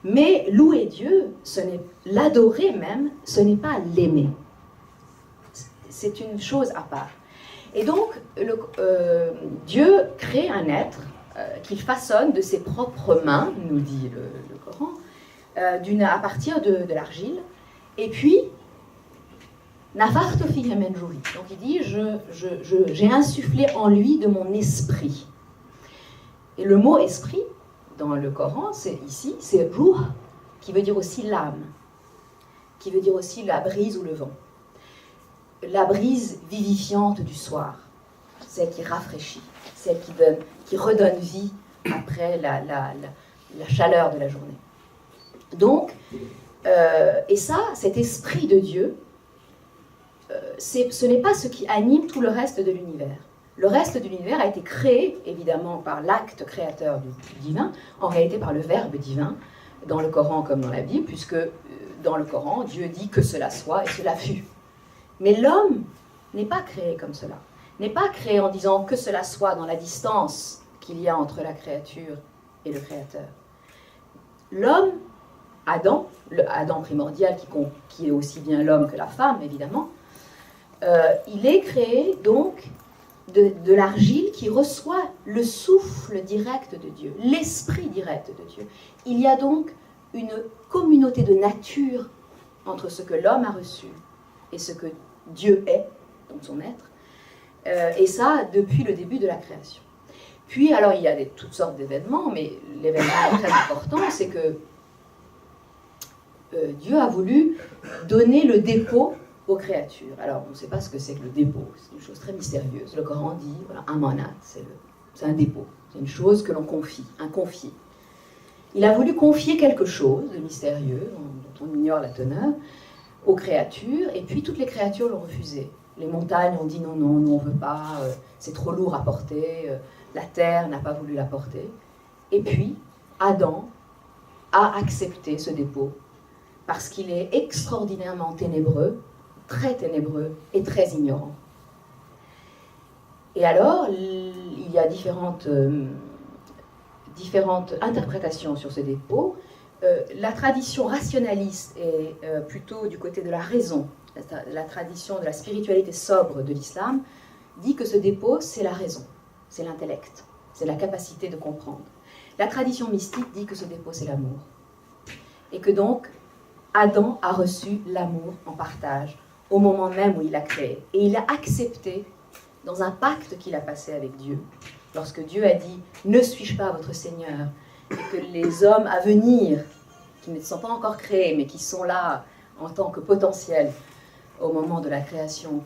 Mais louer Dieu, l'adorer même, ce n'est pas l'aimer. C'est une chose à part. Et donc, Dieu crée un être qu'il façonne de ses propres mains, nous dit le Coran, à partir de l'argile. Et puis, Nafartu fihi min ruhi. Donc il dit, j'ai insufflé en lui de mon esprit. Et le mot esprit, dans le Coran, c'est ruh, qui veut dire aussi l'âme, qui veut dire aussi la brise ou le vent. La brise vivifiante du soir, celle qui rafraîchit, celle qui redonne vie après la chaleur de la journée. Donc, et ça, cet esprit de Dieu, ce n'est pas ce qui anime tout le reste de l'univers. Le reste de l'univers a été créé, évidemment, par l'acte créateur du divin, en réalité par le verbe divin, dans le Coran comme dans la Bible, puisque dans le Coran, Dieu dit que cela soit et cela fut. Mais l'homme n'est pas créé comme cela, n'est pas créé en disant que cela soit dans la distance qu'il y a entre la créature et le Créateur. L'homme, Adam, le Adam primordial qui est aussi bien l'homme que la femme, évidemment, il est créé donc de l'argile qui reçoit le souffle direct de Dieu, l'esprit direct de Dieu. Il y a donc une communauté de nature entre ce que l'homme a reçu et ce que Dieu est, donc son être, et ça depuis le début de la création. Puis alors il y a toutes sortes d'événements, mais l'événement très important, c'est que Dieu a voulu donner le dépôt aux créatures. Alors on ne sait pas ce que c'est que le dépôt, c'est une chose très mystérieuse. Le Coran dit, voilà, amanat, c'est un dépôt, c'est une chose que l'on confie, un confié. Il a voulu confier quelque chose de mystérieux, dont on ignore la teneur, aux créatures, et puis toutes les créatures l'ont refusé. Les montagnes ont dit non, nous on ne veut pas, c'est trop lourd à porter, la terre n'a pas voulu la porter. Et puis, Adam a accepté ce dépôt, parce qu'il est extraordinairement ténébreux, très ténébreux et très ignorant. Et alors, il y a différentes interprétations sur ce dépôt. La tradition rationaliste est plutôt du côté de la raison. La tradition de la spiritualité sobre de l'islam dit que ce dépôt, c'est la raison, c'est l'intellect, c'est la capacité de comprendre. La tradition mystique dit que ce dépôt, c'est l'amour. Et que donc, Adam a reçu l'amour en partage au moment même où il l'a créé. Et il a accepté, dans un pacte qu'il a passé avec Dieu, lorsque Dieu a dit « Ne suis-je pas votre Seigneur ?» et que les hommes à venir, qui ne sont pas encore créés, mais qui sont là en tant que potentiels au moment de la création,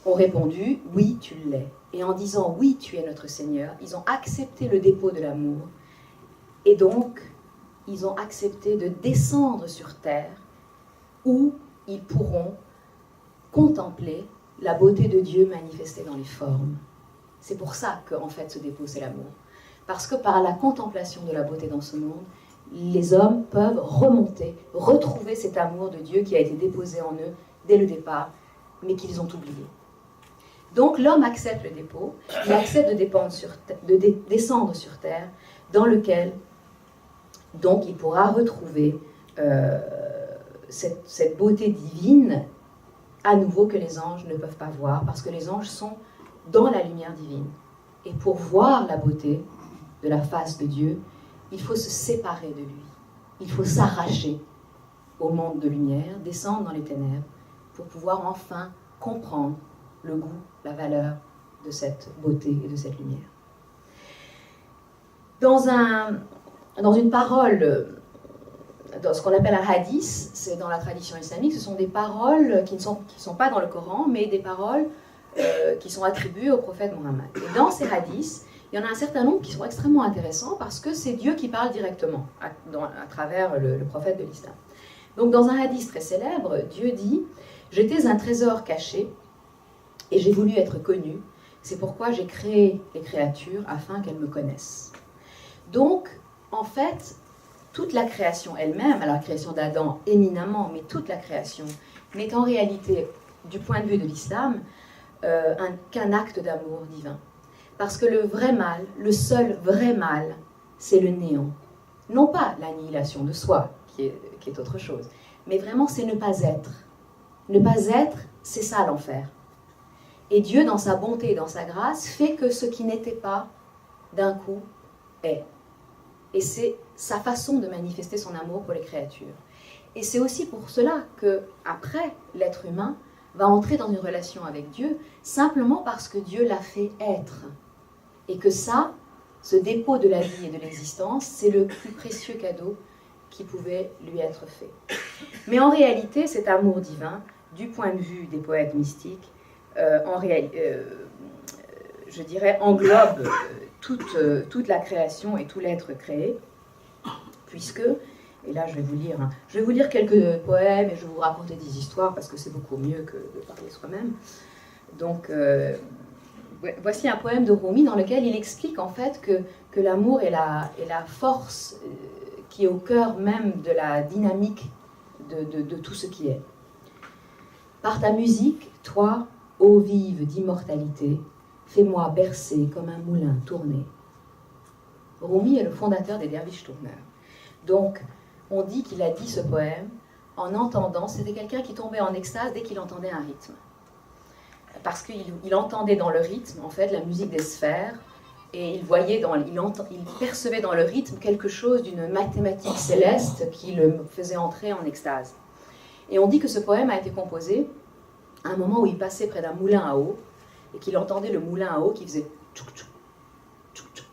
ont répondu « Oui, tu l'es ». Et en disant « Oui, tu es notre Seigneur », ils ont accepté le dépôt de l'amour. Et donc, ils ont accepté de descendre sur terre où ils pourront contempler la beauté de Dieu manifestée dans les formes. C'est pour ça qu'en fait ce dépôt c'est l'amour. Parce que par la contemplation de la beauté dans ce monde, les hommes peuvent remonter, retrouver cet amour de Dieu qui a été déposé en eux dès le départ, mais qu'ils ont oublié. Donc l'homme accepte le dépôt, il accepte de descendre sur terre, dans lequel donc il pourra retrouver cette beauté divine à nouveau que les anges ne peuvent pas voir, parce que les anges sont dans la lumière divine. Et pour voir la beauté de la face de Dieu, il faut se séparer de lui. Il faut s'arracher au monde de lumière, descendre dans les ténèbres, pour pouvoir enfin comprendre le goût, la valeur de cette beauté et de cette lumière. Dans une parole, dans ce qu'on appelle un hadith, c'est dans la tradition islamique, ce sont des paroles qui ne sont pas dans le Coran, mais des paroles qui sont attribuées au prophète Mohammed. Et dans ces hadiths, il y en a un certain nombre qui sont extrêmement intéressants parce que c'est Dieu qui parle directement à travers le prophète de l'islam. Donc dans un hadith très célèbre, Dieu dit « J'étais un trésor caché et j'ai voulu être connu, c'est pourquoi j'ai créé les créatures afin qu'elles me connaissent. » Donc, en fait, toute la création elle-même, alors la création d'Adam éminemment, mais toute la création, n'est en réalité, du point de vue de l'islam, qu'un acte d'amour divin. Parce que le vrai mal, le seul vrai mal, c'est le néant. non pas l'annihilation de soi, qui est autre chose, mais vraiment c'est ne pas être. Ne pas être, c'est ça l'enfer. Et Dieu, dans sa bonté et dans sa grâce, fait que ce qui n'était pas, d'un coup, est. Et c'est sa façon de manifester son amour pour les créatures. Et c'est aussi pour cela que, après, l'être humain va entrer dans une relation avec Dieu, simplement parce que Dieu l'a fait être. Et que ça, ce dépôt de la vie et de l'existence, c'est le plus précieux cadeau qui pouvait lui être fait. Mais en réalité, cet amour divin, du point de vue des poètes mystiques, je dirais, englobe toute la création et tout l'être créé, puisque, et là je vais vous lire quelques poèmes et je vais vous raconter des histoires, parce que c'est beaucoup mieux que de parler soi-même. Donc, voici un poème de Rumi dans lequel il explique en fait que l'amour est la force qui est au cœur même de la dynamique de tout ce qui est. Par ta musique, toi, eau vive d'immortalité, fais-moi bercer comme un moulin tourné. Rumi est le fondateur des derviches tourneurs. Donc, on dit qu'il a dit ce poème en entendant, c'était quelqu'un qui tombait en extase dès qu'il entendait un rythme. Parce qu'il entendait dans le rythme, en fait, la musique des sphères, et il percevait dans le rythme quelque chose d'une mathématique céleste qui le faisait entrer en extase. Et on dit que ce poème a été composé à un moment où il passait près d'un moulin à eau, et qu'il entendait le moulin à eau qui faisait tchouk tchouk, tchouk tchouk,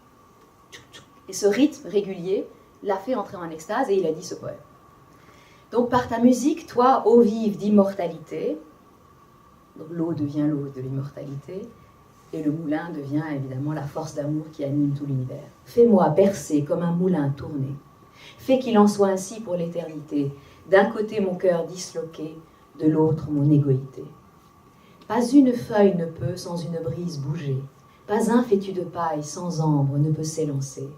tchouk tchouk. Et ce rythme régulier l'a fait entrer en extase et il a dit ce poème. Donc par ta musique, toi, eau vive d'immortalité, donc l'eau devient l'eau de l'immortalité, et le moulin devient évidemment la force d'amour qui anime tout l'univers. Fais-moi bercer comme un moulin tourné. Fais qu'il en soit ainsi pour l'éternité. D'un côté mon cœur disloqué, de l'autre mon égoïté. Pas une feuille ne peut sans une brise bouger, pas un fétu de paille sans ambre ne peut s'élancer.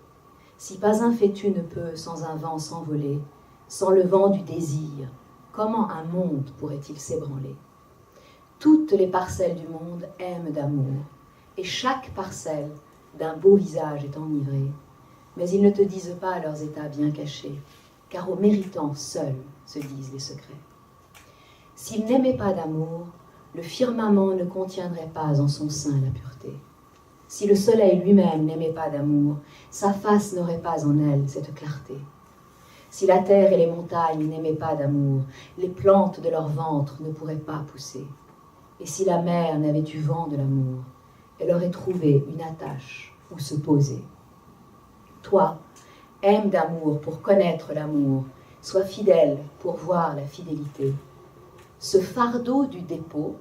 Si pas un fétu ne peut sans un vent s'envoler, sans le vent du désir, comment un monde pourrait-il s'ébranler? Toutes les parcelles du monde aiment d'amour, et chaque parcelle d'un beau visage est enivrée. Mais ils ne te disent pas leurs états bien cachés, car aux méritants seuls se disent les secrets. S'ils n'aimaient pas d'amour, le firmament ne contiendrait pas en son sein la pureté. Si le soleil lui-même n'aimait pas d'amour, sa face n'aurait pas en elle cette clarté. Si la terre et les montagnes n'aimaient pas d'amour, les plantes de leur ventre ne pourraient pas pousser. Et si la mer n'avait eu vent de l'amour, elle aurait trouvé une attache où se poser. Toi, aime d'amour pour connaître l'amour, sois fidèle pour voir la fidélité. Ce fardeau du dépôt,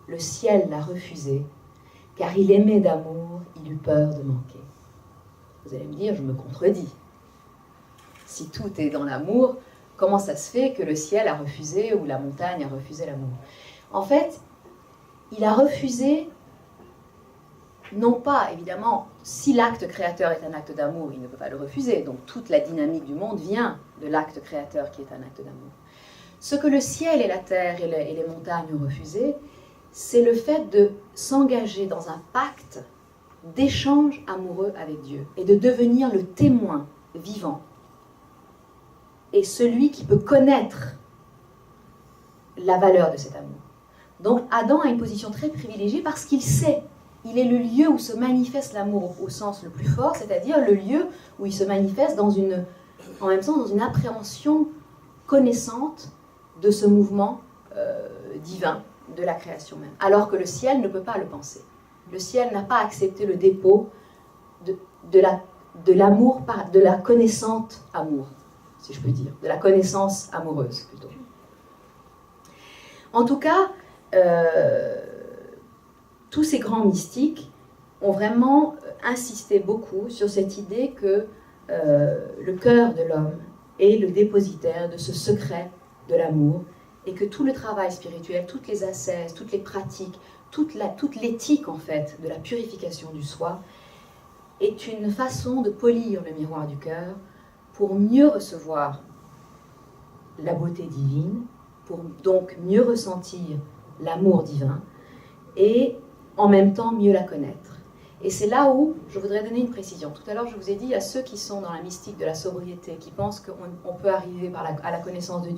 le ciel l'a refusé, car il aimait d'amour, il eut peur de manquer. Vous allez me dire, je me contredis. Si tout est dans l'amour, comment ça se fait que le ciel a refusé ou la montagne a refusé l'amour? En fait, il a refusé, non pas, évidemment, si l'acte créateur est un acte d'amour, il ne peut pas le refuser. Donc toute la dynamique du monde vient de l'acte créateur qui est un acte d'amour. Ce que le ciel et la terre et les montagnes ont refusé, c'est le fait de s'engager dans un pacte d'échange amoureux avec Dieu et de devenir le témoin vivant et celui qui peut connaître la valeur de cet amour. Donc Adam a une position très privilégiée parce qu'il sait, il est le lieu où se manifeste l'amour au sens le plus fort, c'est-à-dire le lieu où il se manifeste en même temps dans une appréhension connaissante de ce mouvement divin de la création même, alors que le ciel ne peut pas le penser. Le ciel n'a pas accepté le dépôt de l'amour, de la connaissante amour, si je peux dire, de la connaissance amoureuse plutôt. En tout cas, tous ces grands mystiques ont vraiment insisté beaucoup sur cette idée que le cœur de l'homme est le dépositaire de ce secret de l'amour, et que tout le travail spirituel, toutes les ascèses, toutes les pratiques, toute l'éthique en fait de la purification du soi est une façon de polir le miroir du cœur pour mieux recevoir la beauté divine, pour donc mieux ressentir l'amour divin et en même temps mieux la connaître. Et c'est là où je voudrais donner une précision. Tout à l'heure, je vous ai dit à ceux qui sont dans la mystique de la sobriété, qui pensent qu'on peut arriver à la connaissance de Dieu